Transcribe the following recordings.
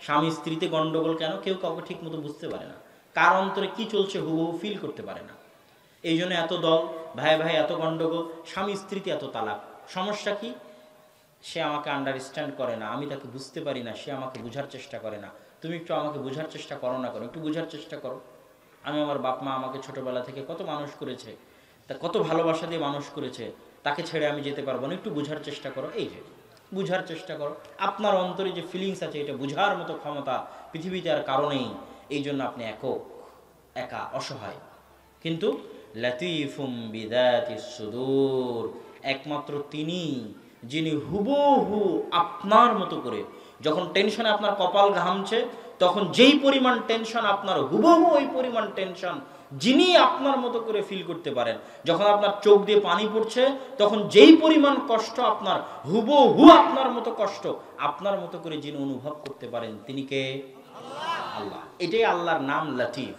স্বামী স্ত্রীতে গন্ডগোল কেন? কেউ কাউকে ঠিক মতো বুঝতে পারে না, কার অন্তরে কি চলছে হুবহু ফিল করতে পারে না। এই জন্য এত দল, ভাই ভাই এত গন্ডগোল, স্বামী স্ত্রীতে এত তালাক। সমস্যা কি? সে আমাকে আন্ডারস্ট্যান্ড করে না, আমি তাকে বুঝতে পারি না, সে আমাকে বোঝার চেষ্টা করে না। তুমি একটু আমাকে বোঝার চেষ্টা করো না, একটু বোঝার চেষ্টা করো। আমি, আমার বাপ মা আমাকে ছোটবেলা থেকে কত মানুষ করেছে, তা কত ভালোবাসা দিয়ে মানুষ করেছে, তাকে ছেড়ে আমি যেতে পারবো না, একটু বোঝার চেষ্টা করো। এই যে বুঝার চেষ্টা করো, আপনার অন্তরে যে ফিলিংস আছে এটা বুঝার মতো ক্ষমতা পৃথিবীতে আর কারণেই। এই জন্য আপনি একক, একা, অসহায়। কিন্তু লাতীফুম বিযাতিস সুদূর, একমাত্র তিনি যিনি হুবহু আপনার মতো করে, যখন টেনশনে আপনার কপাল ঘামছে, তখন যেই পরিমাণ টেনশন আপনার, হুবহু ওই পরিমাণ টেনশন যিনি আপনার মতো করে ফিল করতে পারেন। যখন আপনার চোখ দিয়ে পানি পড়ছে, তখন যেই পরিমাণ কষ্ট আপনার, হুবহু আপনার মতো কষ্ট আপনার মতো করে যিনি অনুভব করতে পারেন, তিনি কে? আল্লাহ। এটাই আল্লাহর নাম লাতিফ।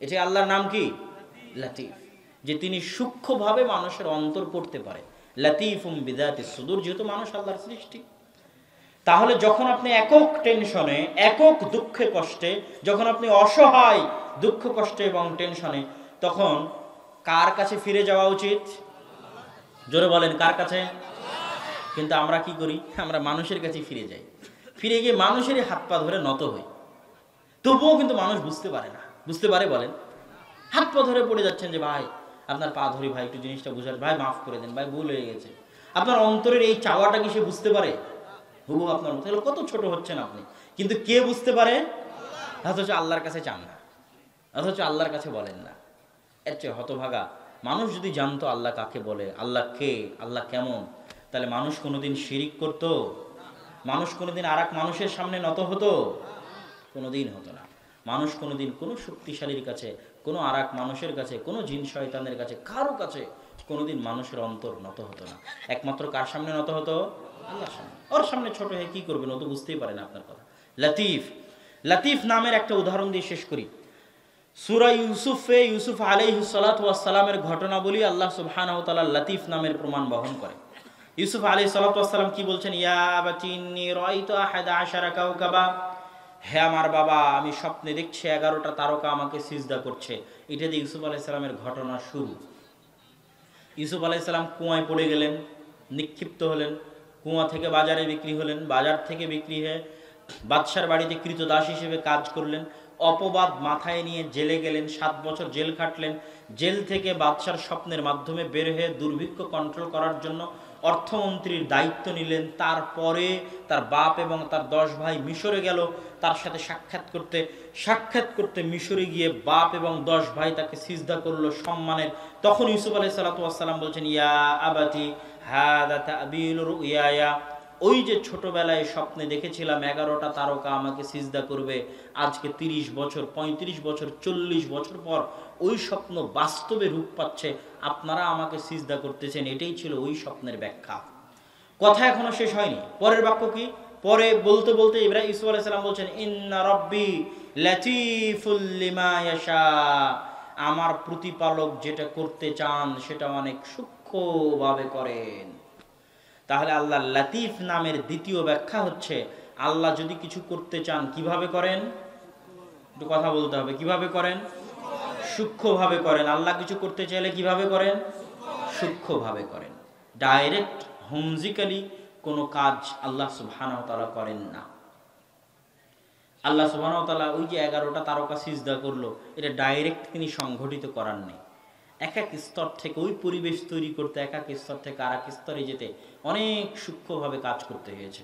এটাই আল্লাহর নাম কি? লাতিফ। যে তিনি সূক্ষ্মভাবে মানুষের অন্তর পড়তে পারে। লাতিফুম বিযাতিস সুদূর, যেহেতু মানুষ আল্লাহর সৃষ্টি। তাহলে যখন আপনি একক টেনশনে, একক দুঃখে কষ্টে, যখন আপনি অসহায় দুঃখ কষ্টে এবং টেনশনে, তখন কার কাছে ফিরে যাওয়া উচিত? জোরে বলেন, কার কাছে? কিন্তু আমরা কি করি? আমরা মানুষের কাছে ফিরে যাই, ফিরে গিয়ে মানুষেরই হাত পা ধরে নত হই। তবুও কিন্তু মানুষ বুঝতে পারে না। বুঝতে পারে? বলেন। হাত পা ধরে পড়ে যাচ্ছেন যে ভাই আপনার পা ধরি, ভাই একটু জিনিসটা বুঝার, ভাই মাফ করে দেন, ভাই ভুল হয়ে গেছে। আপনার অন্তরের এই চাওয়াটা কি সে বুঝতে পারে? হুবহু আপনার মতো। কত ছোট হচ্ছেন আপনি, কিন্তু কে বুঝতে পারে? অথচ আল্লাহর কাছে চান না, অথচ আল্লাহর কাছে বলেন না। এর চেয়ে হতভাগা মানুষ যদি জানতো আল্লাহ কাকে বলে, আল্লাহ কে, আল্লাহ কেমন, তাহলে মানুষ কোনোদিন শিরিক করতো? মানুষ কোনোদিন আর এক মানুষের সামনে নত হতো? কোনোদিন হতো না। মানুষ কোনোদিন কোনো শক্তিশালীর কাছে, কোনো আর এক মানুষের কাছে, কোনো জিন শয়তানের কাছে, কারো কাছে কোনোদিন মানুষের অন্তর নত হতো না। একমাত্র কার সামনে নত হতো? আল্লাহর সামনে। ওর সামনে ছোট হয়ে কি করবেন? ও তো বুঝতেই পারে না আপনার কথা। লাতিফ, লাতিফ নামের একটা উদাহরণ দিয়ে শেষ করি। সূরা ইউসুফে ইউসুফ আলাইহিস সালাতু ওয়াস সালামের ঘটনাবলী আল্লাহ সুবহানাহু ওয়া তাআলা লাতিফ নামের প্রমাণ বহন করে। ইউসুফ আলাইহিস সালাতু ওয়াস সালাম কি বলছেন? ইয়া আবাতি ইন্নী রাআইতু আহাদা আশারা কাওকাবা, হে আমার বাবা, আমি স্বপ্নে দেখছি 11টা তারকা আমাকে সিজদা করছে। এটা দিয়ে ইউসুফ আলাইহিস সালামের ঘটনা শুরু। ইউসুফ আলাইহিস সালাম কুয়ায় পড়ে গেলেন, নিক্ষিপ্ত হলেন, কুয়া থেকে বাজারে বিক্রি হলেন, বাজার থেকে বিক্রি হয়ে বাদশার বাড়িতে কৃতদাস হিসেবে কাজ করলেন, অপবাদ মাথায় নিয়ে জেলে গেলেন, 7 বছর জেল খাটলেন। জেল থেকে বাদশার স্বপ্নের মাধ্যমে বের হয়ে দুর্ভিক্ষ কন্ট্রোল করার জন্য অর্থমন্ত্রীর দায়িত্ব নিলেন। তারপরে তার বাপ এবং তার 10 ভাই মিশরে গেল তার সাথে সাক্ষাৎ করতে মিশরে গিয়ে বাপ এবং 10 ভাই তাকে সিজদা করলো সম্মানের। তখন ইউসুফ আলাইহিস সালাতু ওয়াস সালাম বলছেন, ইয়া আবাতি হাদা তাবিল রুইয়া, ওই যে ছোটবেলায় স্বপ্নে দেখেছিলাম 11টা তারকা আমাকে সিজদা করবে, আজকে 30 বছর, 35 বছর, 40 বছর পর ওই স্বপ্ন বাস্তবে রূপ পাচ্ছে, আপনারা আমাকে সিজদা করতেছেন। এটাই ছিল ওই স্বপ্নের ব্যাখ্যা। কথা এখনো শেষ হয়নি। পরের বাক্য কি? পরে বলতে বলতে ইব্রাহিম ইউসুফ আলাইহিস সালাম বলছেন, ইন্না রাব্বি লাতীফুল লিমা ইয়াশা, আমার প্রতিপালক যেটা করতে চান সেটা অনেক সূক্ষ্মভাবে করেন। তাহলে আল্লাহ লাতিফ নামের দ্বিতীয় ব্যাখ্যা হচ্ছে, আল্লাহ যদি কিছু করতে চান কিভাবে করেন? একটু কথা বলতে হবে। কিভাবে করেন? সূক্ষ্মভাবে করেন। আল্লাহ কিছু করতে চাইলে কিভাবে করেন? সূক্ষ্মভাবে করেন। ডাইরেক্ট হোমজিক্যালি কোনো কাজ আল্লাহ সুবহানাহু ওয়া তাআলা করেন না। আল্লাহ সুবহানাহু ওয়া তাআলা ওই যে 11টা তারকা সিজদা করলো, এটা ডাইরেক্ট তিনি সংঘটিত করার নেই। এক এক স্তর থেকে ওই পরিবেশ তৈরি করতে, এক এক স্তর থেকে আর এক স্তরে যেতে অনেক সূক্ষ্মভাবে কাজ করতে হয়েছে।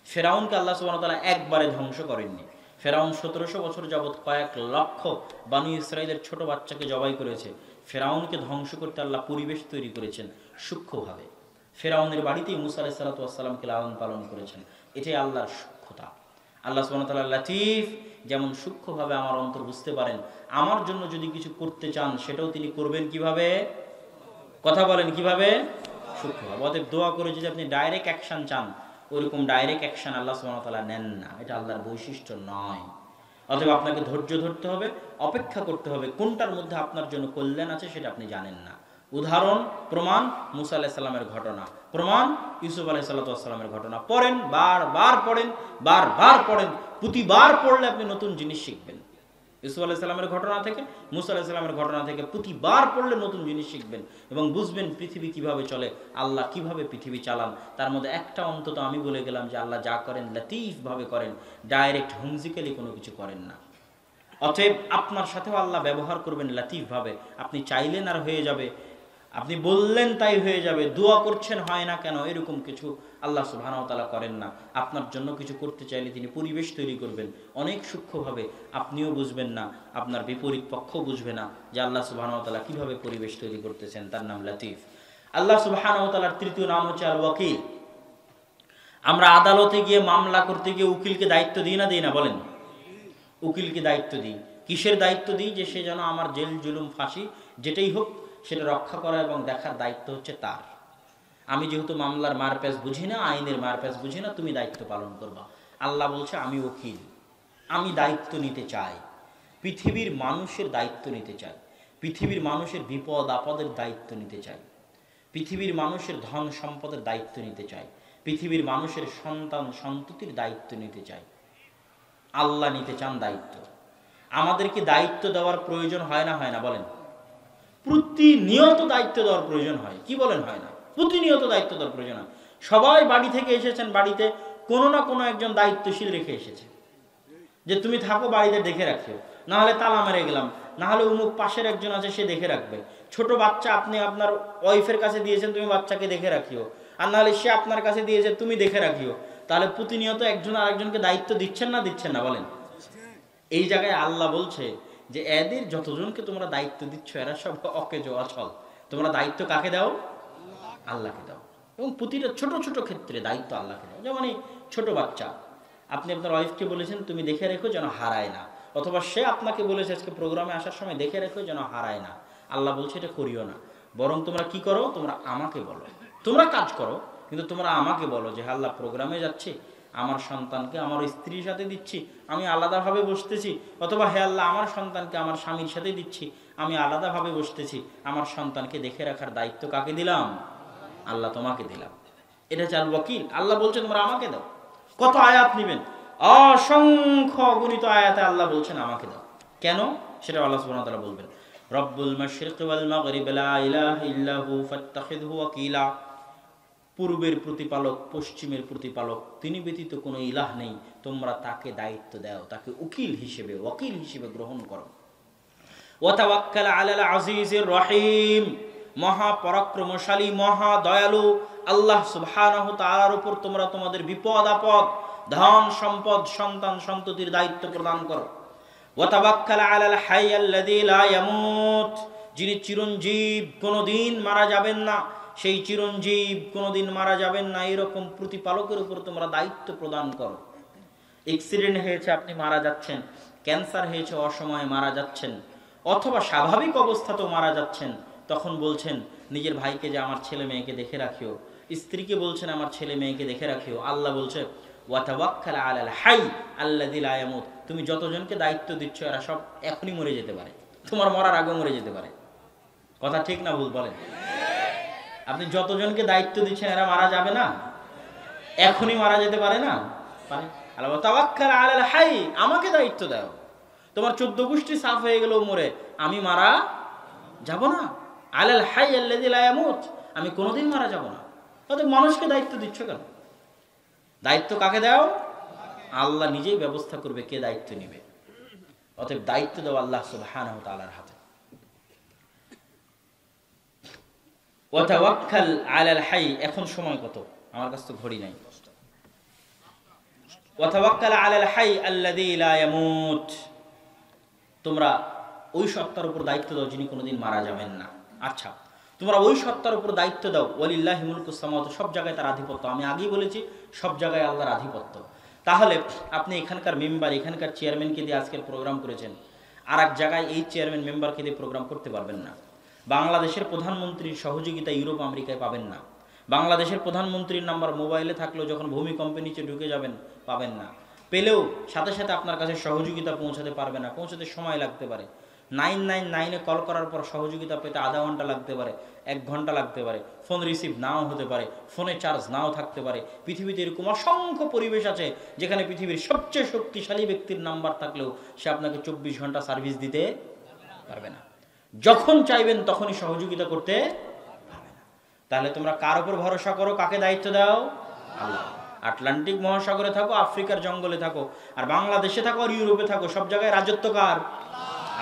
ফেরাউনকে আল্লাহ সুবহানাহু ওয়া তাআলা একবারে ধ্বংস করেননি। ফেরাউন 1700 বছর যাবৎ কয়েক লক্ষ বানু ইসরাইলের ছোট বাচ্চাকে জবাই করেছে। ফেরাউনকে ধ্বংস করতে আল্লাহ পরিবেশ তৈরি করেছেন সূক্ষ্মভাবে। ফেরাউনের বাড়িতেই মুসা আলাইহিস সালাতু ওয়াস সালামকে লালন পালন করেছেন। এটাই আল্লাহর সূক্ষ্মতা। আল্লাহ সুবহানাহু ওয়া তাআলা লাতীফ, যেমন সূক্ষ্মভাবে আমার অন্তর বুঝতে পারেন, আমার জন্য যদি কিছু করতে চান সেটাও তিনি করবেন কিভাবে? কথা বলেন, কিভাবে? সূক্ষ্মভাবে। অতএব দোয়া করে যদি আপনি ডাইরেক্ট অ্যাকশন চান, ওইরকম ডাইরেক্ট অ্যাকশন আল্লাহ সুবহানাহু ওয়া তাআলা নেন না। এটা আল্লাহর বৈশিষ্ট্য নয়। অতএব আপনাকে ধৈর্য ধরতে হবে, অপেক্ষা করতে হবে। কোনটার মধ্যে আপনার জন্য কল্যাণ আছে সেটা আপনি জানেন না। উদাহরণ, প্রমাণ মুসা আলাইহিস সালামের ঘটনা, প্রমাণ ইউসুফ আলাইহিস সালামের ঘটনা। পড়েন, বারবার পড়েন, বারবার পড়েন, প্রতিবার পড়লে আপনি নতুন জিনিস শিখবেন। ইউসুফ আলাইহিস সালামের ঘটনা থেকে, মুসা আলাইহিস সালামের ঘটনা থেকে প্রতিবার পড়লে নতুন জিনিস শিখবেন এবং বুঝবেন পৃথিবী কিভাবে চলে, আল্লাহ কিভাবে পৃথিবী চালান। তার মধ্যে একটা অন্তত আমি বলে গেলাম যে আল্লাহ যা করেন লতিফ ভাবে করেন, ডাইরেক্ট হুমজিক্যালি কোনো কিছু করেন না। অতএব আপনার সাথেও আল্লাহ ব্যবহার করবেন লতিফ ভাবে। আপনি চাইলেন আর হয়ে যাবে, আপনি বললেন তাই হয়ে যাবে, দোয়া করছেন হয় না কেন, এরকম কিছু আল্লাহ সুবহানাহু ওয়া তাআলা করেন না। আপনার জন্য কিছু করতে চাইলে তিনি পরিবেশ তৈরি করবেন অনেক সূক্ষ্মভাবে, আপনিও বুঝবেন না, আপনার বিপরীত পক্ষ বুঝবে না যে আল্লাহ সুবহানাহু ওয়া তাআলা কিভাবে পরিবেশ তৈরি করতেছেন। তার নাম লতিফ। আল্লাহ সুবহানাহু ওয়া তাআলার তৃতীয় নাম হচ্ছে আল ওয়াকিল। আমরা আদালতে গিয়ে মামলা করতে গিয়ে উকিলকে দায়িত্ব দিই না দিই না বলেন? উকিলকে দায়িত্ব দিই। কিসের দায়িত্ব দিই? যে সে যেন আমার জেল জুলুম ফাঁসি যেটাই হোক সেটা রক্ষা করা এবং দেখার দায়িত্ব হচ্ছে তার। আমি যেহেতু মামলার মারপ্যাচ বুঝি না, আইনের মারপ্যাচ বুঝি না, তুমি দায়িত্ব পালন করবা। আল্লাহ বলছে আমি উকিল, আমি দায়িত্ব নিতে চাই, পৃথিবীর মানুষের দায়িত্ব নিতে চাই, পৃথিবীর মানুষের বিপদ আপদের দায়িত্ব নিতে চাই, পৃথিবীর মানুষের ধন সম্পদের দায়িত্ব নিতে চাই, পৃথিবীর মানুষের সন্তান সন্ততির দায়িত্ব নিতে চাই। আল্লাহ নিতে চান দায়িত্ব। আমাদেরকে দায়িত্ব দেওয়ার প্রয়োজন হয় না হয় না বলেন? প্রতিনিয়ত দায়িত্ব দেওয়ার প্রয়োজন হয়। কি বলেন হয় না? প্রতিনিয়ত দায়িত্ব দেওয়ার প্রয়োজন হয়। সবাই বাড়ি থেকে এসেছেন, বাড়িতে কোনো না কোনো একজন দায়িত্বশীল রেখে এসেছে যে তুমি থাকো, বাড়িতে দেখে রাখিও, না হলে তালা মেরে গেলাম, না হলে অমুক পাশের একজন আছে সে দেখে রাখবে। ছোট বাচ্চা আপনি আপনার ওয়াইফের কাছে দিয়েছেন, তুমি বাচ্চাকে দেখে রাখিও, আর না হলে সে আপনার কাছে দিয়েছে তুমি দেখে রাখিও। তাহলে প্রতিনিয়ত একজন আরেকজনকে দায়িত্ব দিচ্ছেন না দিচ্ছেন না বলেন? এই জায়গায় আল্লাহ বলছে যে এদের যতজনকে তোমরা দায়িত্ব দিচ্ছ এরা সব অকেজো অচল, তোমরা দায়িত্ব কাকে দাও? আল্লাহকে দাও। এবং প্রতিটা ছোট ছোট ক্ষেত্রে দায়িত্ব আল্লাহকে দাও। যেমন এই ছোট বাচ্চা, আপনি আপনার ওয়াইফকে বলেছেন তুমি দেখে রেখো যেন হারায় না, অথবা সে আপনাকে বলেছে আজকে প্রোগ্রামে আসার সময় দেখে রেখো যেন হারায় না। আল্লাহ বলছে এটা করিও না, বরং তোমরা কি করো? তোমরা আমাকে বলো, তোমরা কাজ করো কিন্তু তোমরা আমাকে বলো যে আল্লাহ প্রোগ্রামে যাচ্ছি, আমার সন্তানকে আমার স্ত্রীর সাথে দিচ্ছি, আমি আলাদাভাবে বসতেছি, অথবা হে আল্লাহ আমার সন্তানকে আমার স্বামীর সাথে দিচ্ছি, আমি আলাদাভাবে বসতেছি, আমার সন্তানকে দেখে রাখার দায়িত্ব কাকে দিলাম? আল্লাহ তোমাকে দিলাম। এটা হচ্ছে আল ওয়াকিল। আল্লাহ বলছে তোমরা আমাকে দাও। কত আয়াত নিবেন? অসংখ্য গণিত আয়াতে আল্লাহ বলছেন আমাকে দাও। কেন? সেটা আল্লাহ সুবহানাহু ওয়া তাআলা বলবেন। রব্বুল মাশরিকি ওয়াল মাগরিব লা ইলাহা ইল্লাহু ফাত্তাখিযহু ওয়াকিলা। পূর্বের প্রতিপালক, পশ্চিমের প্রতিপালক, তিনি ব্যতীত কোনো ইলাহ নেই, তোমরা তাকে দায়িত্ব দাও, তাকে উকিল হিসেবে, ওয়াকিল হিসেবে গ্রহণ করো। ওয়া তাওয়াক্কাল আলাল আজিজির রহিম। মহা পরাক্রমশালী, মহা দয়ালু আল্লাহ সুবহানাহু তাআলার উপর তোমরা তোমাদের বিপদ আপদ, ধন সম্পদ, সন্তান সন্ততির দায়িত্ব প্রদান করো। ওয়া তাওয়াক্কাল আলাল হাই আল্লাযী লা ইয়ামুত। যিনি চিরঞ্জীব, কোনোদিন মারা যাবেন না, সেই চিরঞ্জীব কোনোদিন মারা যাবেন না, এরকম প্রতিপালকের উপর তোমরা দায়িত্ব প্রদান করো। অ্যাক্সিডেন্ট হয়েছে আপনি মারা যাচ্ছেন, ক্যান্সার হয়েছে অসময়ে মারা যাচ্ছেন, অথবা স্বাভাবিক অবস্থাতেও মারা যাচ্ছেন, তখন বলছেন নিজের ভাইকে যে আমার ছেলে মেয়েকে দেখে রাখিও, স্ত্রীকে বলছেন আমার ছেলে মেয়েকে দেখে রাখিও। আল্লাহ বলছে ওয়া তাওয়াক্কাল আলাল হাই আল্লাযী লা ইয়ামুত। তুমি যতজনকে দায়িত্ব দিচ্ছ এরা সব এখনই মরে যেতে পারে, তোমার মরার আগেও মরে যেতে পারে। কথা ঠিক না ভুল বলেন? আপনি যতজনকে দায়িত্ব দিচ্ছেন এরা মারা যাবে না? এখনই মারা যেতে পারে না? পারে। আল্লাহ তাওয়াক্কাল আলাল হাই, আমাকে দায়িত্ব দাও। তোমার 14 গোষ্ঠী সাফ হয়ে গেলেও মরে, আমি মারা যাব না। আলাল হাই আল্লাযী লা ইয়ামুত, আমি কোনোদিন মারা যাব না। তাহলে মানুষকে দায়িত্ব দিচ্ছ কেন? দায়িত্ব কাকে দাও? আল্লাহ নিজেই ব্যবস্থা করবে কে দায়িত্ব নেবে। অতএব দায়িত্ব দাও আল্লাহ সুবহানাহু ওয়া তাআলার হাতে। ওয়া তাওয়াক্কাল আলাল হাই। এখন সময় কত? আমার কাছে তো ঘড়ি নাই। ওয়া তাওয়াক্কাল আলাল হাই আল্লাযী লা ইয়ামুত। তোমরা ওই সত্তার উপর দায়িত্ব দাও যিনি কোনোদিন মারা যাবেন না। আচ্ছা, তোমরা ওই সত্তার উপর দায়িত্ব দাও, ওয়ালিল্লাহি মুলকুস সামাওয়াতি, সব জায়গায় তার আধিপত্য। আমি আগেই বলেছি সব জায়গায় আল্লাহর আধিপত্য। তাহলে আপনি এখানকার মেম্বার, এখানকার চেয়ারম্যানকে দিয়ে আজকের প্রোগ্রাম করেছেন, আর এক জায়গায় এই চেয়ারম্যান মেম্বারকে দিয়ে প্রোগ্রাম করতে পারবেন না। বাংলাদেশের প্রধানমন্ত্রীর সহযোগিতা ইউরোপ আমেরিকায় পাবেন না। বাংলাদেশের প্রধানমন্ত্রীর নাম্বার মোবাইলে থাকলেও যখন ভূমিকম্পে নিচে ঢুকে যাবেন পাবেন না। পেলেও সাথে সাথে আপনার কাছে সহযোগিতা পৌঁছাতে পারবে না, পৌঁছাতে সময় লাগতে পারে। 999-এ কল করার পর সহযোগিতা পেতে আধা ঘন্টা লাগতে পারে, 1 ঘন্টা লাগতে পারে, ফোন রিসিভ নাও হতে পারে, ফোনে চার্জ নাও থাকতে পারে। পৃথিবীতে এরকম অসংখ্য পরিবেশ আছে যেখানে পৃথিবীর সবচেয়ে শক্তিশালী ব্যক্তির নাম্বার থাকলেও সে আপনাকে 24 ঘন্টা সার্ভিস দিতে পারবে না। যখন চাইবেন তখনই সহযোগিতা করতে পারবে না। তাহলে তোমরা কার উপর ভরসা করো, কাকে দায়িত্ব দাও? আল্লাহ। আটলান্টিক মহাসাগরে থাকো, আফ্রিকার জঙ্গলে থাকো, আর বাংলাদেশে থাকো, আর ইউরোপে থাকো, সব জায়গায় রাজত্ব কার?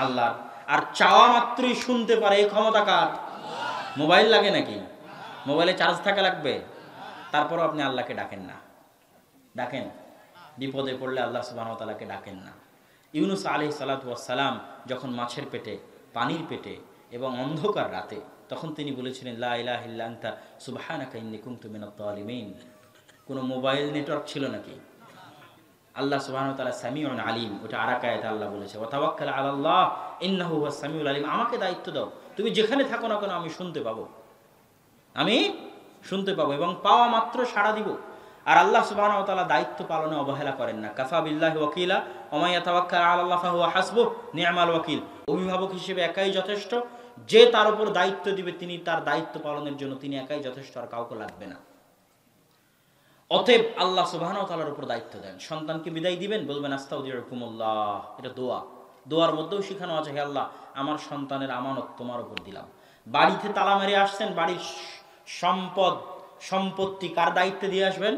আল্লাহ। আর চাওয়া মাত্রই শুনতে পারে, এই ক্ষমতা কার? মোবাইল লাগে নাকি? মোবাইলে চার্জ থাকা লাগবে? তারপরও আপনি আল্লাহকে ডাকেন না। ডাকেন, বিপদে পড়লে আল্লাহ সুবহানাহু ওয়া তাআলাকে ডাকেন না। ইউনূস আলাইহিস সালাতু ওয়াস সালাম যখন মাছের পেটে, পানির পেটে এবং অন্ধকার রাতে, তখন তিনি বলেছিলেন লা ইলাহা ইল্লা আনতা সুবহানাকা ইন্নী কুনতু মিনাজ জালিমিন। কোনো মোবাইল নেটওয়ার্ক ছিল নাকি? আল্লাহ সুবহানাহু ওয়া তাআলা সামিউন আলিম, ওটা আরেক আয়াতে আল্লাহ বলেছে ওয়া তাওয়াক্কাল আলাল্লাহ ইন্নাহু হুয়াস সামিউল আলিম। আমাকে দায়িত্ব দাও, তুমি যেখানে থাকো না কেন আমি শুনতে পাবো, আমি শুনতে পাবো এবং পাওয়া মাত্র সাড়া দিব। আর আল্লাহ সুবহানাহু ওয়া তাআলা দায়িত্ব পালনে অবহেলা করেন না। কাফা বিল্লাহি ওয়াকিলা ওয়া মান ইয়াতাওয়াক্কাল আলাল্লাহ ফাহুয়া হাসবুহ নি'মাল ওয়াকিল। অভিভাবক হিসেবে একাই যথেষ্ট, যে তার উপর দায়িত্ব দিবে তিনি তার দায়িত্ব পালনের জন্য তিনি একাই যথেষ্ট, আর কাউকে লাগবে না। অতএব আল্লাহ সুবহানাহু ওয়া তাআলার উপর দায়িত্ব দেন। সন্তানকে বিদায় দিবেন, বলবেন আস্তাউদিউকুমুল্লাহ। এটা দোয়া, দোয়ার মধ্যেও শিখানো আছে, হে আল্লাহ আমার সন্তানের আমানত তোমার উপর দিলাম। বাড়িতে তালা মেরে আসছেন, বাড়ির সম্পদ সম্পত্তি কার দায়িত্বে দিয়ে আসবেন?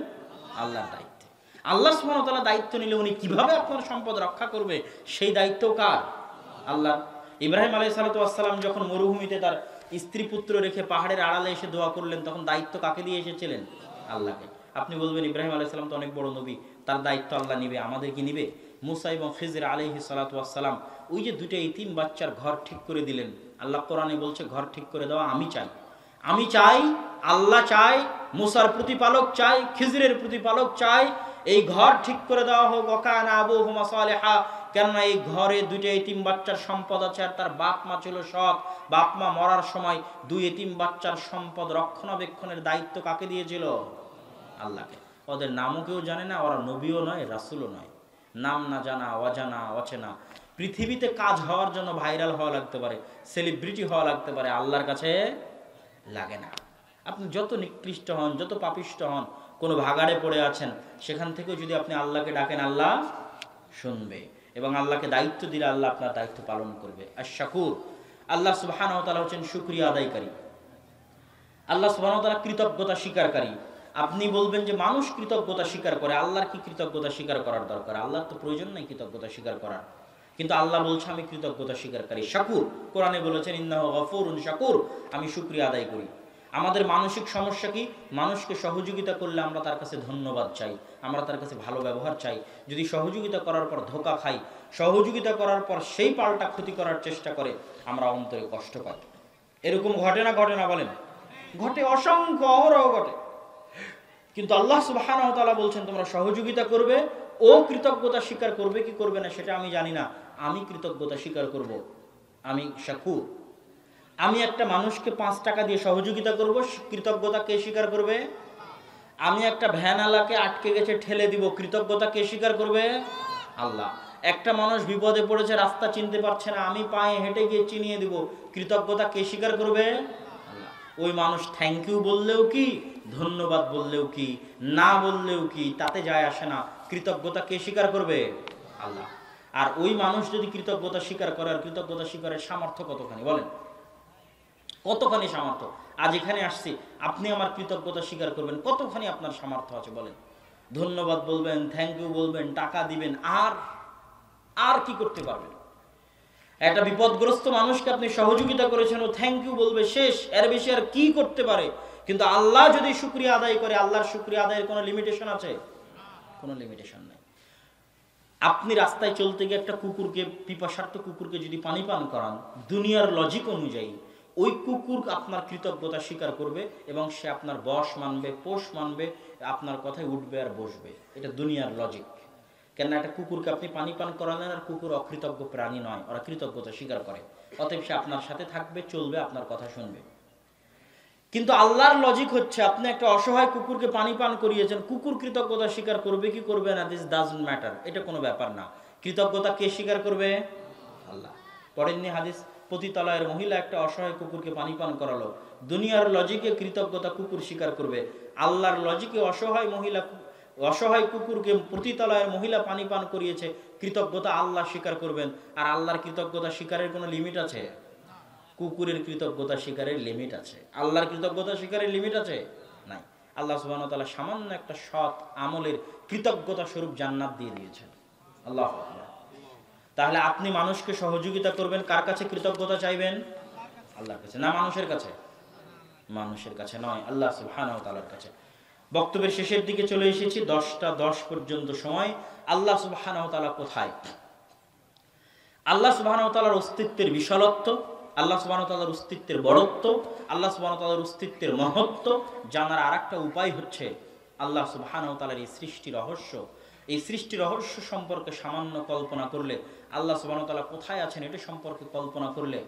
আল্লাহর দায়িত্বে। আল্লাহ সুবহানাহু ওয়া তাআলা দায়িত্ব নিলে উনি কিভাবে আপনার সম্পদ রক্ষা করবে সেই দায়িত্ব কার? আল্লাহ। ইব্রাহিম আলাইহিস সালাতু ওয়াস সালাম যখন মরুভূমিতে তার স্ত্রী পুত্র রেখে পাহাড়ের আড়ালে এসে দোয়া করলেন, তখন দায়িত্ব কাকে দিয়ে এসেছিলেন? আল্লাহকে। আপনি বলবেন ইব্রাহিম আলাইহিস সালাম তো অনেক বড় নবী, তার দায়িত্ব আল্লাহ নিবে, আমাদের কি নিবে? মুসা এবং খিজর আলাইহিস সালাতু ওয়াস সালাম ওই যে দুটো ইতিম বাচ্চার ঘর ঠিক করে দিলেন, আল্লাহ কোরআনে বলছে ঘর ঠিক করে দেওয়া আমি চাই, আমি চাই, আল্লাহ চাই, মুসার প্রতিপালক চাই, খিজরের প্রতিপালক চাই, এই ঘর ঠিক করে দেওয়া হোক। ওয়াকানা আবুহুমা সালিহা, কেননা এই ঘরে দুটো ইতিম বাচ্চার সম্পদ আছে, আর তার বাপ মা ছিল সৎ। বাপ মা মরার সময় দুই ইতিম বাচ্চার সম্পদ রক্ষণাবেক্ষণের দায়িত্ব কাকে দিয়েছিল? আল্লাহকে। ওদের নামও কেউ জানে না, ওরা নবীও নয়, রাসূলও নয়। নাম না জানা, অজানা, অচেনা। পৃথিবীতে কাজ হওয়ার জন্য ভাইরাল হওয়া লাগতে পারে, সেলিব্রিটি হওয়া লাগতে পারে, আল্লাহর কাছে লাগে না। আপনি যত নিকৃষ্ট হন, যত পাপিষ্ট হন, কোনো ভাগাড়ে পড়ে আছেন, সেখান থেকেও যদি আপনি আল্লাহকে ডাকেন আল্লাহ শুনবে, এবং আল্লাহকে দায়িত্ব দিলে আল্লাহ আপনার দায়িত্ব পালন করবে। আর শাকুর, আল্লাহ সুবহানাহু ওয়া তাআলা হচ্ছেন শুকরিয়া আদায়কারী, আল্লাহ সুবহানাহু ওয়া তাআলা কৃতজ্ঞতা স্বীকারকারী। আপনি বলবেন যে মানুষ কৃতজ্ঞতা স্বীকার করে, আল্লাহর কি কৃতজ্ঞতা স্বীকার করার দরকার? আল্লাহর তো প্রয়োজন নেই কৃতজ্ঞতা স্বীকার করার, কিন্তু আল্লাহ বলছে আমি কৃতজ্ঞতা স্বীকারকারী, শাকুর। কোরআনে বলেছেন ইন্নাহু গফুরুন শাকুর, আমি শুকরিয়া আদায় করি। আমাদের মানসিক সমস্যা কি? মানুষকে সহযোগিতা করলে আমরা তার কাছে ধন্যবাদ চাই, আমরা তার কাছে ভালো ব্যবহার চাই। যদি সহযোগিতা করার পর ধোঁকা খাই, সহযোগিতা করার পর সেই পাল্টা ক্ষতি করার চেষ্টা করে, আমরা অন্তরে কষ্ট পাই। এরকম ঘটে না? ঘটে না বলেন? ঘটে, অসংখ্য, অহরহ ঘটে। কিন্তু আল্লাহ সুবহানাহু ওয়া তাআলা বলছেন তোমরা সহযোগিতা করবে, ও কৃতজ্ঞতা স্বীকার করবে কি করবে না সেটা আমি জানি না, আমি কৃতজ্ঞতা স্বীকার করব, আমি শাকুর। আমি একটা মানুষকে 5 টাকা দিয়ে সহযোগিতা করব, কৃতজ্ঞতা কে স্বীকার করবে? আমি একটা ভ্যানওয়ালাকে আটকে গেছে ঠেলে দিব, কৃতজ্ঞতা কে স্বীকার করবে? আল্লাহ। একটা মানুষ বিপদে পড়েছে, রাস্তা চিনতে পারছে না, আমি পায়ে হেঁটে গিয়ে চিনিয়ে দিব, কৃতজ্ঞতা কে স্বীকার করবে? আল্লাহ। ওই মানুষ থ্যাংক ইউ বললেও কি, ধন্যবাদ বললেও কি, না বললেও কি, তাতে যায় আসে না, কৃতজ্ঞতা কে স্বীকার করবে? আল্লাহ। আর ওই মানুষ যদি কৃতজ্ঞতা স্বীকার করে, আর কৃতজ্ঞতা স্বীকারের সামর্থ্য কতখানি বলেন? কতখানি সামর্থ্য? আজ এখানে আসছি, আপনি আমার কৃতজ্ঞতা স্বীকার করবেন, কতখানি আপনার সামর্থ্য আছে বলেন? ধন্যবাদ বলবেন, থ্যাংক ইউ বলবেন, টাকা দিবেন, আর কি করতে পারবেন? একটা বিপদগ্রস্ত মানুষকে আপনি সহযোগিতা করেছেন, ও থ্যাংক ইউ বলবে, শেষ, এর বেশি আর কি করতে পারে? কিন্তু আল্লাহ যদি শুকরিয়া আদায় করে, আল্লাহর শুকরিয়া আদায়ের কোনো লিমিটেশন আছে? কোনো লিমিটেশন নাই। আপনি রাস্তায় চলতে গিয়ে একটা কুকুরকে, পিপাসার্থ কুকুরকে যদি পানি পান করান, দুনিয়ার লজিক অনুযায়ী ওই কুকুর আপনার কৃতজ্ঞতা স্বীকার করবে এবং সে আপনার বশ মানবে, পোষ মানবে, আপনার কথায় উঠবে আর বসবে। এটা দুনিয়ার লজিক। কেননা একটা কুকুরকে আপনি পানি পান করালেন, আর কুকুর অকৃতজ্ঞ প্রাণী নয়, ওরা কৃতজ্ঞতা স্বীকার করে, অতএব সে আপনার সাথে থাকবে, চলবে, আপনার কথা শুনবে। কিন্তু আল্লাহর লজিক হচ্ছে, আপনি একটা অসহায় কুকুরকে পানি পান করিয়েছেন, কুকুর কৃতজ্ঞতা স্বীকার করবে কি করবে না, দিস ডাজন্ট ম্যাটার, এটা কোনো ব্যাপার না। কৃতজ্ঞতা কে স্বীকার করবে? আল্লাহ। পড়েননি হাদিস? পতিতালয়ের মহিলা একটা অসহায় কুকুরকে পানি পান করালো। দুনিয়ার লজিকে কৃতজ্ঞতা কুকুর স্বীকার করবে, আল্লাহর লজিকে অসহায় কুকুরকে পতিতালয়ের মহিলা পানি পান করিয়েছে, কৃতজ্ঞতা আল্লাহ স্বীকার করবেন। আর আল্লাহর কৃতজ্ঞতা স্বীকারের কোনো লিমিট আছে? কুকুরের কৃতজ্ঞতা স্বীকারের লিমিট আছে, আল্লাহর কৃতজ্ঞতা স্বীকারের লিমিট আছে? নাই। আল্লাহ সুবহানাহু ওয়া তাআলা সামান্য একটা সৎ আমলের কৃতজ্ঞতা স্বরূপ জান্নাত দিয়ে দিয়েছেন। আল্লাহু আকবার। তাহলে আপনি মানুষকে সহযোগিতা করবেন, কার কাছে কৃতজ্ঞতা চাইবেন? আল্লাহর কাছে না মানুষের কাছে? মানুষের কাছে নয়, আল্লাহ সুবহানাহু ওয়া তাআলার কাছে। বক্তব্যের শেষের দিকে চলে এসেছি, 10টা 10 পর্যন্ত সময়। আল্লাহ সুবহানাহু ওয়া তাআলা কোথায়? আল্লাহ সুবহানাহু ওয়া তাআলার অস্তিত্বের বিশালত্ব, আল্লাহ সুবহানাহু ওয়া তাআলার অস্তিত্বের বড়ত্ব, আল্লাহ সুবহানাহু ওয়া তাআলার অস্তিত্বের মহত্ব জানার আরেকটা উপায় হচ্ছে আল্লাহ সুবহানাহু ওয়া তাআলার এই সৃষ্টি রহস্য। এই সৃষ্টি রহস্য সম্পর্কে সামান্য কল্পনা করলে, আল্লাহ সুবহানাহু ওয়া তাআলা কোথায় আছেন এটা সম্পর্কে কল্পনা করলে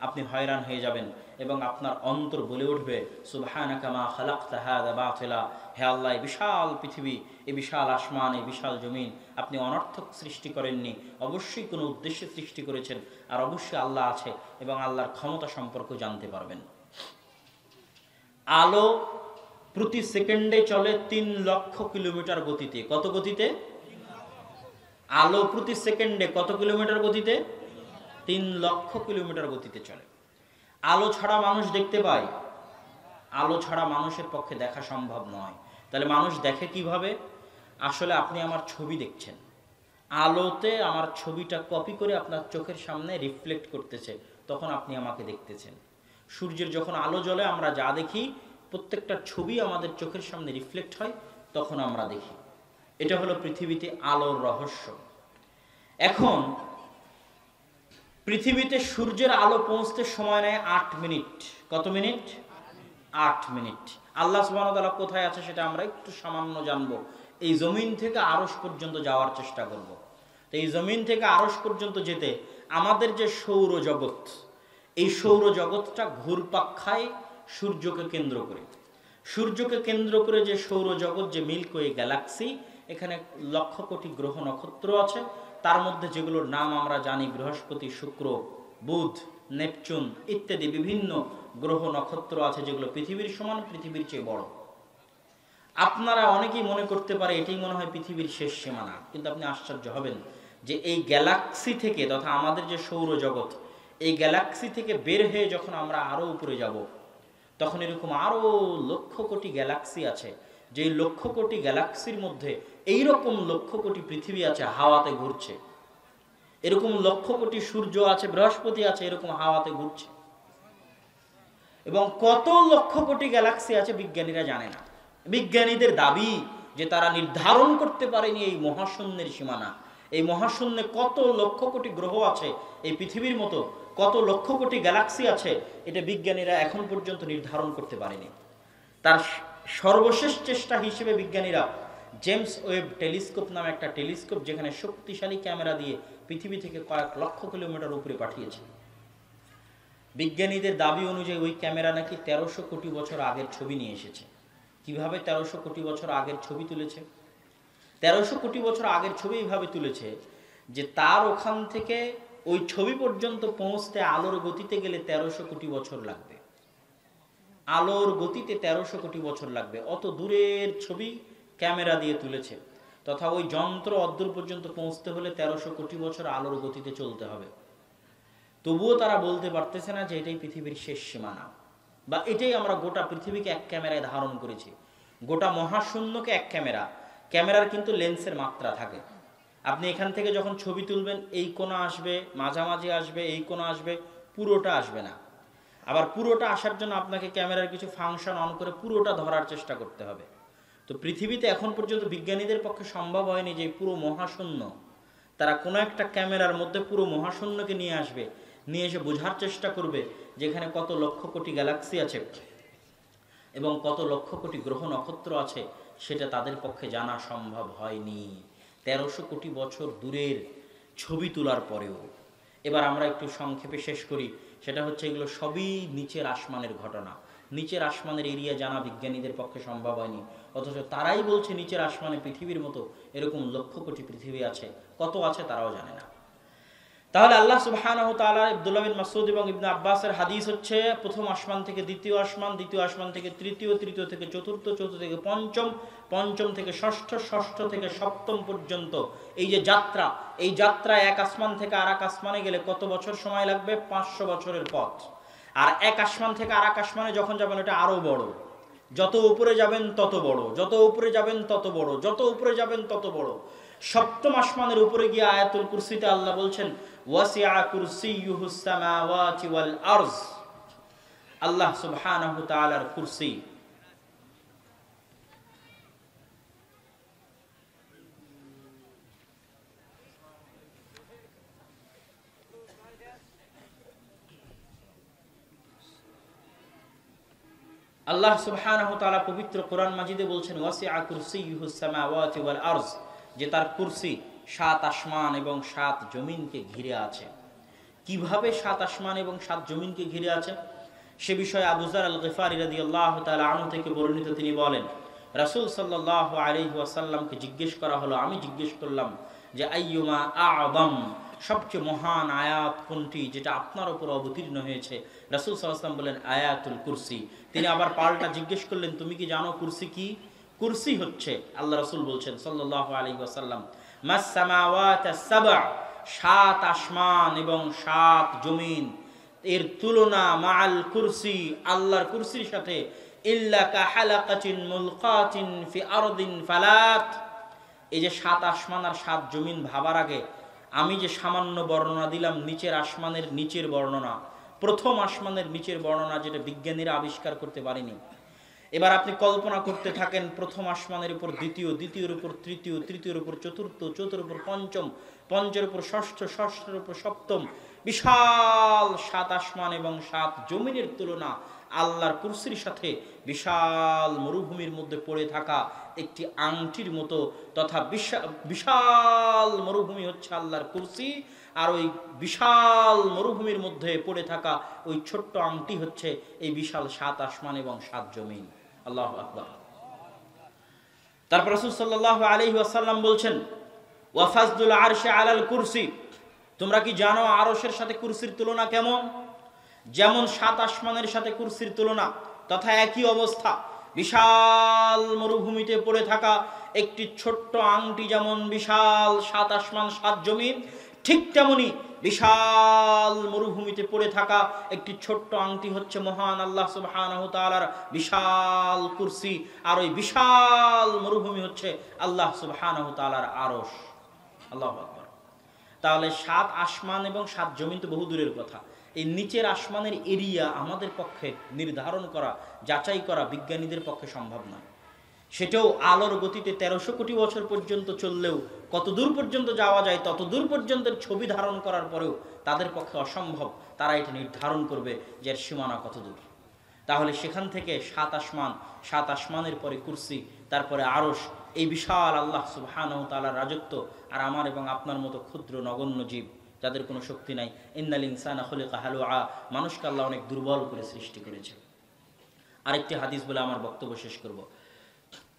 আপনি হয়রান হয়ে যাবেন এবং আপনার অন্তর বলে উঠবে সুবহানাকা মা খালাকতা হাযা বাতিলা। হে আল্লাহ, এই বিশাল পৃথিবী, এই বিশাল আসমান, এই বিশাল জমিন আপনি অনর্থক সৃষ্টি করেননি, অবশ্যই কোনো উদ্দেশ্যে সৃষ্টি করেছেন। আর অবশ্যই আল্লাহ আছে এবং আল্লাহর ক্ষমতা সম্পর্কে জানতে পারবেন। আলো প্রতি সেকেন্ডে চলে 3 লক্ষ কিলোমিটার গতিতে। কত গতিতে? আলো প্রতি সেকেন্ডে কত কিলোমিটার গতিতে? 3 লক্ষ কিলোমিটার গতিতে চলে। আলো ছাড়া মানুষ দেখতে পায়? আলো ছাড়া মানুষের পক্ষে দেখা সম্ভব নয়। তাহলে মানুষ দেখে কিভাবে? আসলে আপনি আমার ছবি দেখছেন, আলোতে আমার ছবিটা কপি করে আপনার চোখের সামনে রিফ্লেক্ট করতেছে, তখন আপনি আমাকে দেখতেছেন। সূর্যের যখন আলো জ্বলে আমরা যা দেখি, প্রত্যেকটা ছবি আমাদের চোখের সামনে রিফ্লেক্ট হয়, তখন আমরা দেখি। এটা হলো পৃথিবীতে আলোর রহস্য। এখন পৃথিবীতে সূর্যের আলো পৌঁছতে সময় নেয় 8 মিনিট। কত মিনিট? 8 মিনিট। আল্লাহ সুবহানাহু ওয়া তাআলা কোথায় আছে সেটা আমরা একটু সামান্য জানবো। এই জমিন থেকে আরশ পর্যন্ত যাওয়ার চেষ্টা করব। তো এই জমিন থেকে আরশ পর্যন্ত যেতে আমাদের যে সৌরজগৎ, এই সৌরজগৎটা ঘুরপাক খায় সূর্যকে কেন্দ্র করে। সূর্যকে কেন্দ্র করে যে সৌরজগৎ, যে মিল্কি ওয়ে গ্যালাক্সি, এখানে লক্ষ কোটি গ্রহ নক্ষত্র আছে। তার মধ্যে যেগুলোর নাম আমরা জানি বৃহস্পতি, শুক্র, বুধ, নেপচুন ইত্যাদি বিভিন্ন গ্রহ নক্ষত্র আছে যেগুলো পৃথিবীর সমান, পৃথিবীর চেয়ে বড়। আপনারা অনেকেই মনে করতে পারে এটাই মনে হয় পৃথিবীর শেষ সীমানা, কিন্তু আপনি আশ্চর্য হবেন যে এই গ্যালাক্সি থেকে, তথা আমাদের যে সৌরজগৎ, এই গ্যালাক্সি থেকে বের হয়ে যখন আমরা আরো উপরে যাব, তখন এরকম আরো লক্ষ কোটি গ্যালাক্সি আছে। যে লক্ষ কোটি গ্যালাক্সির মধ্যে এইরকম লক্ষ কোটি পৃথিবী আছে হাওয়াতে ঘুরছে, এরকম লক্ষ কোটি সূর্য আছে, বৃহস্পতি আছে এরকম হাওয়াতে ঘুরছে, এবং কত লক্ষ কোটি গ্যালাক্সি আছে বিজ্ঞানীরা জানে না। বিজ্ঞানীদের দাবি যে তারা নির্ধারণ করতে পারেনি এই মহাশূন্যের সীমানা। এই মহাশূন্যে কত লক্ষ কোটি গ্রহ আছে, এই পৃথিবীর মতো কত লক্ষ কোটি গ্যালাক্সি আছে, এটা বিজ্ঞানীরা এখন পর্যন্ত নির্ধারণ করতে পারেনি। তার সর্বশেষ চেষ্টা হিসেবে বিজ্ঞানীরা জেমস ওয়েব টেলিস্কোপ নামে একটা টেলিস্কোপ, যেখানে শক্তিশালী ক্যামেরা দিয়ে পৃথিবী থেকে কয়েক লক্ষ কিলোমিটার উপরে পাঠিয়েছে। বিজ্ঞানীদের দাবি অনুযায়ী ওই ক্যামেরা নাকি 1300 কোটি বছর আগের ছবি নিয়ে এসেছে। কিভাবে 1300 কোটি বছর আগের ছবি তুলেছে? 1300 কোটি বছর আগের ছবি এইভাবে তুলেছে যে তার ওখান থেকে ওই ছবি পর্যন্ত পৌঁছতে আলোর গতিতে গেলে 1300 কোটি বছর লাগবে। আলোর গতিতে 1300 কোটি বছর লাগবে। অত দূরের ছবি ক্যামেরা দিয়ে তুলেছে, তথা ওই যন্ত্র অদ্দূর পর্যন্ত পৌঁছতে হলে 1300 কোটি বছর আলোর গতিতে চলতে হবে। তবুও তারা বলতে পারতেছে না যে এটাই পৃথিবীর শেষ সীমানা, বা এটাই আমরা গোটা পৃথিবীকে এক ক্যামেরায় ধারণ করেছি, গোটা মহাশূন্যকে এক ক্যামেরা। ক্যামেরার কিন্তু লেন্সের মাত্রা থাকে। আপনি এখান থেকে যখন ছবি তুলবেন, এই কোণা আসবে, মাঝামাঝি আসবে, এই কোণা আসবে, পুরোটা আসবে না। আবার পুরোটা আসার জন্য আপনাকে ক্যামেরার কিছু ফাংশন অন করে পুরোটা ধরার চেষ্টা করতে হবে। তো পৃথিবীতে এখন পর্যন্ত বিজ্ঞানীদের পক্ষে সম্ভব হয়নি যে পুরো মহাশূন্য, তারা কোনো একটা ক্যামেরার মধ্যে পুরো মহাশূন্যকে নিয়ে আসবে, নিয়ে এসে বোঝার চেষ্টা করবে যেখানে কত লক্ষ কোটি গ্যালাক্সি আছে এবং কত লক্ষ কোটি গ্রহ নক্ষত্র আছে, সেটা তাদের পক্ষে জানা সম্ভব হয়নি 1300 কোটি বছর দূরের ছবি তোলার পরেও। এবার আমরা একটু সংক্ষেপে শেষ করি। সেটা হচ্ছে এগুলো সবই নিচের আসমানের ঘটনা। নিচের আসমানের এরিয়া জানা বিজ্ঞানীদের পক্ষে সম্ভব হয়নি, অথচ তারাই বলছে নিচের আসমানে পৃথিবীর মতো এরকম লক্ষ কোটি পৃথিবী আছে। কত আছে তারাও জানে না। তাহলে আল্লাহ সুবহানাহু ওয়া তাআলা আব্দুল্লাহ বিন মাসউদ এবং ইবনে আব্বাসের হাদিস হচ্ছে প্রথম আসমান থেকে দ্বিতীয় আসমান, দ্বিতীয় আসমান থেকে তৃতীয়, তৃতীয় থেকে চতুর্থ, চতুর্থ থেকে পঞ্চম, পঞ্চম থেকে ষষ্ঠ, ষষ্ঠ থেকে সপ্তম পর্যন্ত এই যে যাত্রা, এই যাত্রায় এক আসমান থেকে আর এক আসমানে গেলে কত বছর সময় লাগবে? 500 বছরের পথ। আর এক আসমান থেকে আর এক আসমানে যখন যাবেন এটা আরো বড়, যত উপরে যাবেন তত বড়, যত উপরে যাবেন তত বড়, যত উপরে যাবেন তত বড়। সপ্তম আসমানের উপরে গিয়ে আয়াতুল কুরসিতে আল্লাহ বলছেন ওয়াসিআ কুরসিয়ুহুস সামাওয়াতি ওয়াল আরজ। আল্লাহ সুবহানাহু ওয়া তাআলার কুরসি আল্লাহ সুবহানাহু ওয়া তাআলা পবিত্র কোরআন মাজিদে বলছেন ওয়াসিআ কুরসিয়ুহুস সামাওয়াতি ওয়াল আরজ, যে তার কুরসি 7 আসমান এবং 7 জমিনকে ঘিরে আছে। কিভাবে 7 আসমান এবং 7 জমিনকে ঘিরে আছে সে বিষয়ে আবু যার আল গিফারি রাদিয়াল্লাহু তাআলা আনহু থেকে বর্ণিত, তিনি বলেন রাসূল সাল্লাল্লাহু আলাইহি ওয়াসাল্লামকে জিজ্ঞেস করা হলো, আমি জিজ্ঞেস করলাম যে আইয়ুমা আ'যাম, সবচেয়ে মহান আয়াত কোনটি যেটা আপনার উপর অবতীর্ণ হয়েছে? রাসূল সাল্লাল্লাহু আলাইহি ওয়াসাল্লাম বলেন আয়াতুল কুরসি। তিনি আবার পাল্টা জিজ্ঞেস করলেন তুমি কি জানো কুরসি কি? কুরসি হচ্ছে, আল্লাহ রাসূল বলছেন সাল্লাল্লাহু আলাইহি ওয়াসাল্লাম, মাস সামাওয়াতু সাবআ, 7 আসমান এবং 7 জমিন এর তুলনা মাআল কুরসি, আল্লাহর কুরসির সাথে, ইল্লা কা হালাকাতিন মুলকাতিন ফি আরদিন ফালাত। এই যে 7 আসমান আর 7 জমিন ভাবার আগে আমি যে সামান্য বর্ণনা দিলাম নিচের আসমানের নিচের বর্ণনা, প্রথম আসমানের নিচের বর্ণনা, যেটা বিজ্ঞানীরা আবিষ্কার করতে পারেনি। এবার আপনি কল্পনা করতে থাকেন প্রথম আসমানের উপর দ্বিতীয়, দ্বিতীয়ের উপর তৃতীয়, তৃতীয়ের উপর চতুর্থ, চতুর্থের উপর পঞ্চম, পঞ্চের উপর ষষ্ঠ, ষষ্ঠের উপর সপ্তম, বিশাল 7 আসমান এবং 7 জমিনের তুলনা আল্লাহর কুরসির সাথে বিশাল মরুভূমির মধ্যে পড়ে থাকা একটি আংটির মতো, তথা বিশাল মরুভূমি হচ্ছে আল্লাহর কুরসি, আর ওই বিশাল মরুভূমির মধ্যে পড়ে থাকা ওই ছোট্ট আংটি হচ্ছে এই বিশাল 7 আসমান এবং 7 জমিন। আল্লাহু আকবার। তারপর রাসূল সাল্লাল্লাহু আলাইহি ওয়াসাল্লাম বলছেন ওয়া ফাজদুল আরশি আলাল কুরসি, তোমরা কি জানো আরশের সাথে কুরসির তুলনা কেমন? যেমন 7 আসমানের সাথে কুরসির তুলনা, তথা একই অবস্থা, বিশাল মরুভূমিতে পড়ে থাকা একটি ছোট্ট আংটি যেমন বিশাল 7 আসমান 7 জমিন, ঠিক তেমনি বিশাল মরুভূমিতে পড়ে থাকা একটি ছোট্ট আংটি হচ্ছে মহান আল্লাহ সুবহানাহু ওয়া তাআলার বিশাল কুরসি, আর ওই বিশাল মরুভূমি হচ্ছে আল্লাহ সুবহানাহু ওয়া তাআলার আরশ। আল্লাহু আকবার। তাহলে 7 আসমান এবং 7 জমিন তো বহু দূরের কথা, এই নিচের আসমানের এরিয়া আমাদের পক্ষে নির্ধারণ করা, যাচাই করা বিজ্ঞানীদের পক্ষে সম্ভব নয়। সেটাও আলোর গতিতে 1300 কোটি বছর পর্যন্ত চললেও কত দূর পর্যন্ত যাওয়া যায় তত দূর পর্যন্ত ছবি ধারণ করার পরেও তাদের পক্ষে অসম্ভব তারা এটা নির্ধারণ করবে যে এর সীমানা কত দূর। তাহলে সেখান থেকে 7 আসমান, 7 আসমানের পরে কুরসি, তারপরে আরশ, এই বিশাল আল্লাহ সুবহানাহু ওয়া তাআলার রাজত্ব, আর আমার এবং আপনার মতো ক্ষুদ্র নগণ্য জীব যাদের কোনো শক্তি নাই। ইন্নাল ইনসানা খুলিকা হালুআ, মানুষকে আল্লাহ অনেক দুর্বল করে সৃষ্টি করেছে। আরেকটি হাদিস বলে আমার বক্তব্য শেষ করব।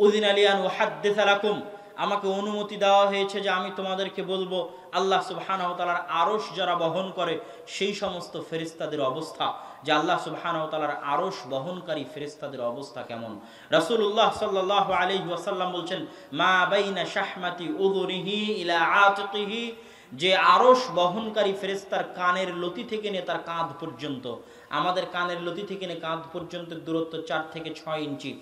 উযিনা লি আন উহাদ্দিসা লাকুম, আমাকে অনুমতি দেওয়া হয়েছে যে আমি তোমাদেরকে বলবো আল্লাহ সুবহানাহু ওয়া তাআলার আরশ যারা বহন করে সেই সমস্ত ফেরেশতাদের অবস্থা, যে আল্লাহ সুবহানাহু ওয়া তাআলার আরশ বহনকারী ফেরেশতাদের অবস্থা কেমন। রাসূলুল্লাহ সাল্লাল্লাহু আলাইহি ওয়াসাল্লাম বলছেন মা বাইনা শাহমাতি উযুরিহি ইলা আতিকিহি, যে আরশ বহনকারী ফেরেশতার কানের লতি থেকে নিয়ে তার কাঁধ পর্যন্ত, আমাদের কানের লতি থেকে নিয়ে কাঁধ পর্যন্ত দূরত্ব 4 থেকে 6 ইঞ্চি,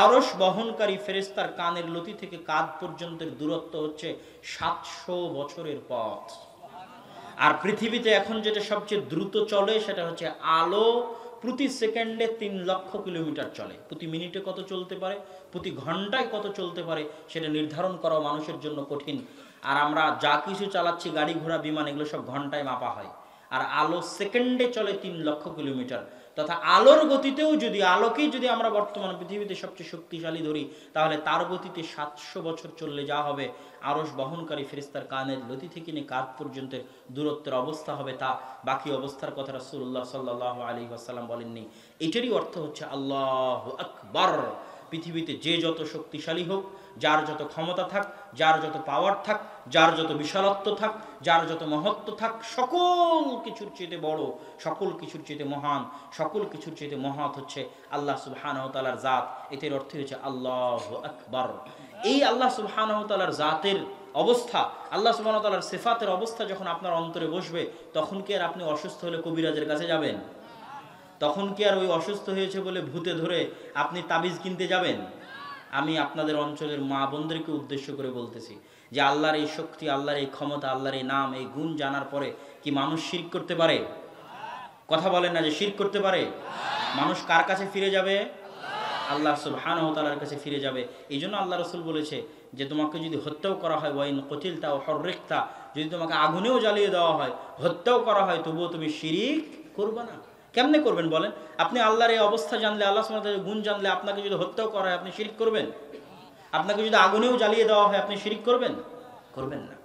আরশ বহনকারী ফেরেশতার কানের লতি থেকে কাঁধ পর্যন্তের দূরত্ব হচ্ছে 700 বছরের পথ। আর পৃথিবীতে এখন যেটা সবচেয়ে দ্রুত চলে সেটা হচ্ছে আলো প্রতি সেকেন্ডে 3 লক্ষ কিলোমিটার চলে। প্রতি মিনিটে কত চলতে পারে, প্রতি ঘন্টায় কত চলতে পারে সেটা নির্ধারণ করা মানুষের জন্য কঠিন। আর আমরা যা কিছু চালাচ্ছি, গাড়ি ঘোড়া বিমান, এগুলো সব ঘন্টায় মাপা হয়, আর আলো সেকেন্ডে চলে 3 লক্ষ কিলোমিটার। তথা আলোর গতিতেও যদি, আলোকেই যদি আমরা বর্তমানে পৃথিবীতে সবচেয়ে শক্তিশালী ধরি, তাহলে তার গতিতে 700 বছর চললে যা হবে আরশ বহনকারী ফেরেশতার কানের লতি থেকে নিয়ে কাঁধ পর্যন্ত দূরত্বের অবস্থা হবে, তা বাকি অবস্থার কথা রাসূলুল্লাহ সাল্লাল্লাহু আলাইহি ওয়াসাল্লাম বলেননি। এটারই অর্থ হচ্ছে আল্লাহু আকবার। পৃথিবীতে যে যত শক্তিশালী হোক, যার যত ক্ষমতা থাক, যার যত পাওয়ার থাক, যার যত বিশালত্ব থাক, যার যত মহত্ব থাক, সকল কিছুর চেয়ে বড়, সকল কিছুর চেয়ে মহান, সকল কিছুর চেয়ে মহৎ হচ্ছে আল্লাহ সুবহানাহু ওয়া তাআলার জাত। এটার অর্থ হচ্ছে আল্লাহু আকবার। এই আল্লাহ সুবহানাহু ওয়া তাআলার জাতের অবস্থা, আল্লাহ সুবহানাহু ওয়া তাআলার সিফাতের অবস্থা যখন আপনার অন্তরে বসবে, তখন কি আর আপনি অসুস্থ হলে কবিরাজের কাছে যাবেন? তখন কি আর ওই অসুস্থ হয়েছে বলে ভূতে ধরে আপনি তাবিজ কিনতে যাবেন? আমি আপনাদের অঞ্চলের মা বোনদেরকে উদ্দেশ্য করে বলতেছি যে আল্লাহর এই শক্তি, আল্লাহর এই ক্ষমতা, আল্লাহর এই নাম, এই গুণ জানার পরে কি মানুষ শিরক করতে পারে? কথা বলেন না যে শিরক করতে পারে? মানুষ কার কাছে ফিরে যাবে? আল্লাহ সুবহানাহু ওয়া তাআলার কাছে ফিরে যাবে। এই জন্য আল্লাহ রাসূল বলেছে যে তোমাকে যদি হত্যাও করা হয়, ওয়াইন কুতিলতা ওয়া হুররিকতা, যদি তোমাকে আগুনেও জ্বালিয়ে দেওয়া হয়, হত্যাও করা হয়, তবুও তুমি শিরক করবে না। কেমনে করবেন বলেন? আপনি আল্লাহর এই অবস্থা জানলে, আল্লাহ সুবহানাহু ওয়া তাআলার গুণ জানলে, আপনাকে যদি হত্যাও করা হয় আপনি শিরক করবেন? আপনাকে যদি আগুনেও জ্বালিয়ে দেওয়া হয় আপনি শিরক করবেন? করবেন না।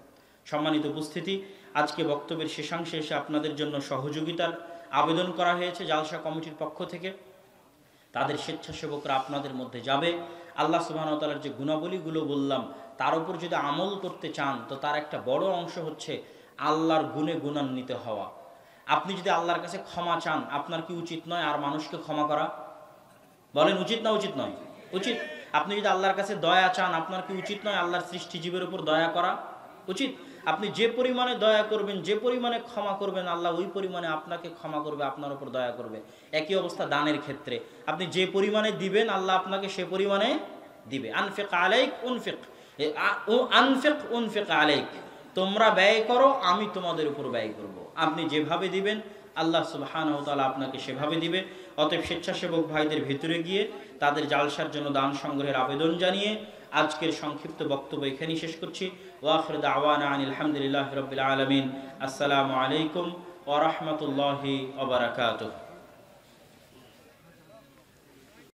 সম্মানিত উপস্থিতি, আজকে বক্তব্যের শেষাংশে এসে আপনাদের জন্য সহযোগিতার আবেদন করা হয়েছে জালসা কমিটির পক্ষ থেকে। তাদের স্বেচ্ছাসেবকরা আপনাদের মধ্যে যাবে। আল্লাহ সুবহানাহু ওয়া তাআলার যে গুণাবলীগুলো বললাম তার উপর যদি আমল করতে চান, তো তার একটা বড় অংশ হচ্ছে আল্লাহর গুণে গুণান্বিত হওয়া। আপনি যদি আল্লাহর কাছে ক্ষমা চান, আপনার কি উচিত নয় আর মানুষকে ক্ষমা করা? বলেন উচিত না উচিত নয়? উচিত। আপনি যদি আল্লাহর কাছে দয়া চান, আপনার কি উচিত নয় আল্লাহর সৃষ্টিজীবের উপর দয়া করা? উচিত। আপনি যে পরিমাণে দয়া করবেন, যে পরিমাণে ক্ষমা করবেন, আল্লাহ ওই পরিমাণে আপনাকে ক্ষমা করবে, আপনার উপর দয়া করবে। একই অবস্থা দানের ক্ষেত্রে, আপনি যে পরিমাণে দিবেন আল্লাহ আপনাকে সে পরিমাণে দিবে। আনফিক আলাইক উনফিক, আনফিক উনফিক আলাইক, তোমরা ব্যয় করো আমি তোমাদের উপর ব্যয় করব। আপনি যেভাবে দিবেন আল্লাহ সুবহানাহু ওয়া তাআলা আপনাকে সেভাবে দিবে। অতএব স্বেচ্ছাসেবক ভাইদের ভিতরে গিয়ে তাদের জালসার জন্য দান সংগ্রহের আবেদন জানিয়ে আজকের সংক্ষিপ্ত বক্তব্য এখানেই শেষ করছি। ওয়া আখিরু দাওয়ানা আনিল হামদুলিল্লাহি রাব্বিল আলামিন। আসসালামু আলাইকুম ওয়া রাহমাতুল্লাহি ওয়া বারাকাতুহু।